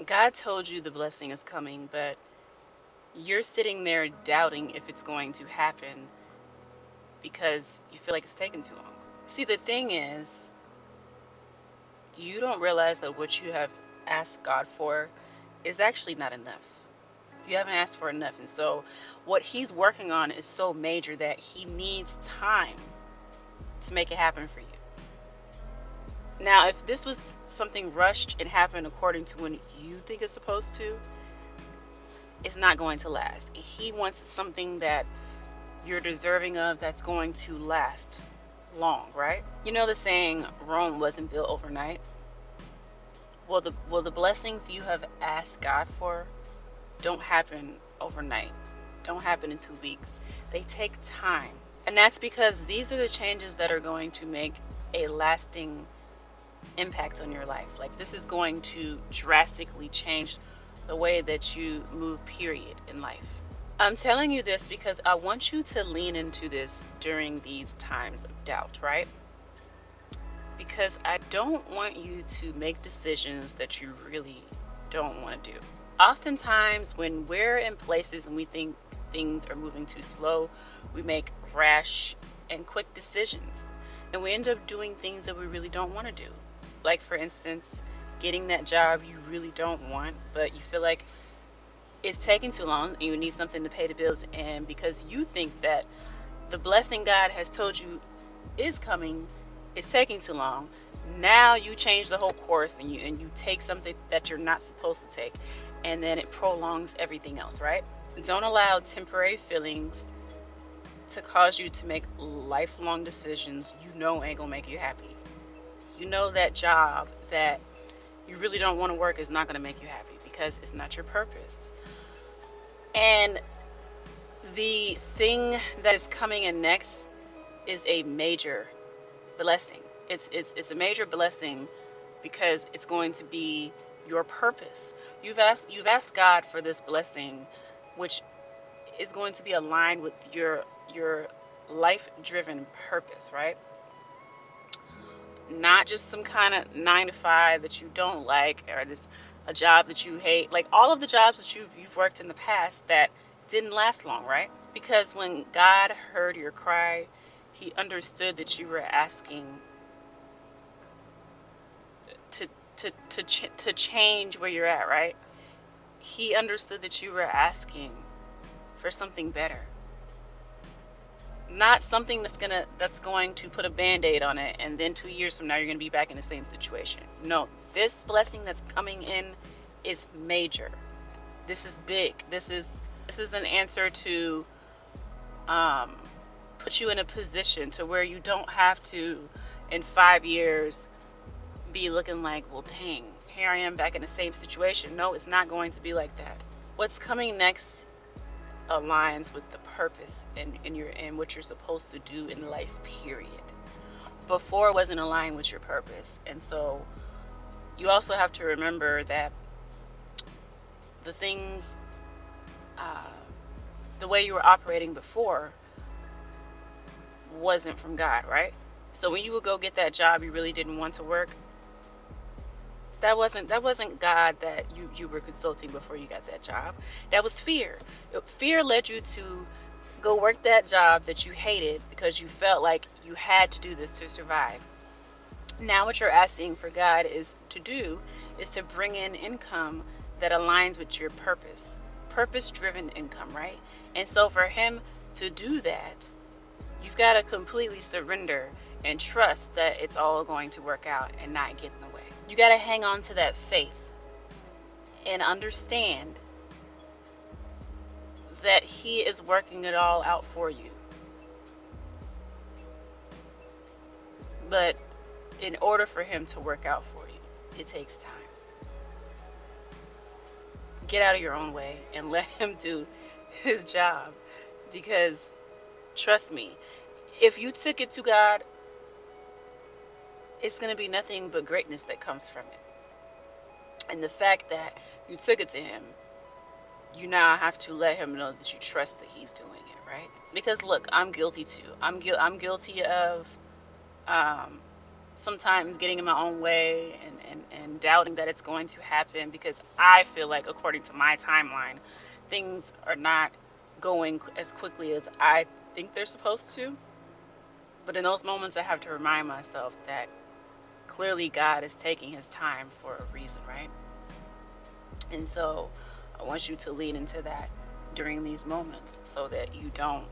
God told you the blessing is coming, but you're sitting there doubting if it's going to happen because you feel like it's taking too long. See, the thing is, you don't realize that what you have asked God for is actually not enough. You haven't asked for enough. And so, what He's working on is so major that He needs time to make it happen for you. Now, if this was something rushed and happened according to when you think it's supposed to, it's not going to last. He wants something that you're deserving of that's going to last long, right? You know the saying, Rome wasn't built overnight. Well, the blessings you have asked God for don't happen overnight. Don't happen in 2 weeks. They take time. And that's because these are the changes that are going to make a lasting impact on your life. Like, this is going to drastically change the way that you move, period, in life. I'm telling you this because I want you to lean into this during these times of doubt, right? Because I don't want you to make decisions that you really don't want to do. Oftentimes, when we're in places and we think things are moving too slow, we make rash and quick decisions. And we end up doing things that we really don't want to do. Like, for instance, getting that job you really don't want, but you feel like it's taking too long and you need something to pay the bills. And because you think that the blessing God has told you is coming, it's taking too long, now you change the whole course and you take something that you're not supposed to take, and then it prolongs everything else, right? Don't allow temporary feelings to cause you to make lifelong decisions you know ain't gonna make you happy. You know that job that you really don't want to work is not gonna make you happy because it's not your purpose. And the thing that is coming in next is a major blessing. It's a major blessing because it's going to be your purpose. You've asked God for this blessing, which is going to be aligned with your life-driven purpose, right? Not just some kind of 9 to 5 that you don't like, or a job that you hate. Like, all of the jobs that you've worked in the past that didn't last long, right? Because when God heard your cry, He understood that you were asking to change where you're at, right? He understood that you were asking for something better. Not something that's going to put a band-aid on it and then 2 years from now you're going to be back in the same situation. No, this blessing that's coming in is major. This is big. This is an answer to put you in a position to where you don't have to, in 5 years, be looking like, well, dang, here I am back in the same situation. No, it's not going to be like that. What's coming next aligns with the purpose and what you're supposed to do in life, period. Before, it wasn't aligned with your purpose. And so you also have to remember that the things, the way you were operating before wasn't from God, right? So when you would go get that job you really didn't want to work, that wasn't God that you were consulting before you got that job. That was fear. Fear led you to go work that job that you hated because you felt like you had to do this to survive. Now what you're asking for God is to bring in income that aligns with your purpose. Purpose-driven income, right? And so for Him to do that, you've got to completely surrender and trust that it's all going to work out and not get in the way. You got to hang on to that faith and understand that He is working it all out for you. But in order for Him to work out for you, it takes time. Get out of your own way and let Him do His job, because trust me, if you took it to God, it's going to be nothing but greatness that comes from it. And the fact that you took it to Him, you now have to let Him know that you trust that He's doing it, right? Because look, I'm guilty too. I'm guilty of sometimes getting in my own way and doubting that it's going to happen, because I feel like, according to my timeline, things are not going as quickly as I think they're supposed to. But in those moments, I have to remind myself that clearly God is taking his time for a reason, right? And so I want you to lean into that during these moments so that you don't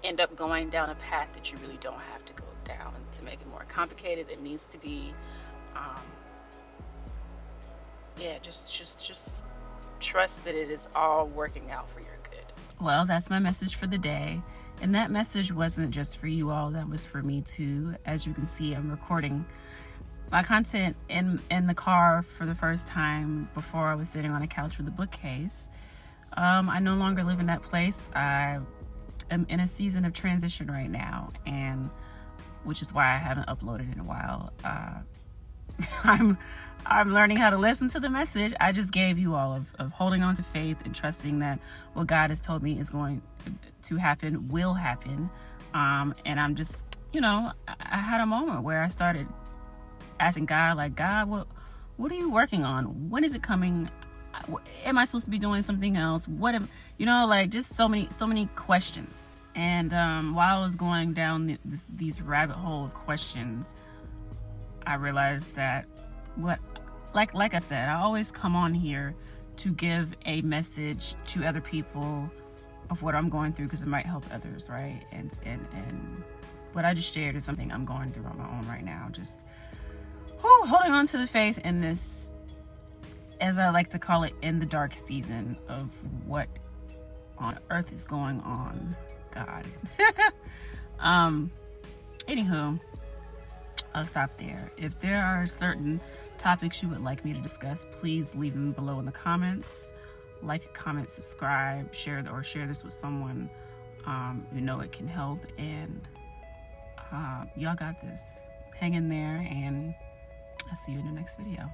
end up going down a path that you really don't have to go down, to make it more complicated than it needs to be. Um, yeah, just trust that it is all working out for your good. Well, that's my message for the day. And that message wasn't just for you all, that was for me too. As you can see, I'm recording my content in the car for the first time. Before, I was sitting on a couch with a bookcase. I no longer live in that place. I am in a season of transition right now, and which is why I haven't uploaded in a while. I'm learning how to listen to the message I just gave you all of holding on to faith and trusting that what God has told me is going to happen will happen. And I'm just, I had a moment where I started asking God, like, God, what are you working on? When is it coming? Am I supposed to be doing something else? Just so many questions. And while I was going down these rabbit hole of questions, I realized that like I said, I always come on here to give a message to other people of what I'm going through, because it might help others, right? And what I just shared is something I'm going through on my own right now. Just holding on to the faith in this, as I like to call it, in the dark season of what on earth is going on. God. Anywho, I'll stop there. If there are certain topics you would like me to discuss, please leave them below in the comments. Like, comment, subscribe, share this with someone it can help. And y'all got this. Hang in there, and I'll see you in the next video.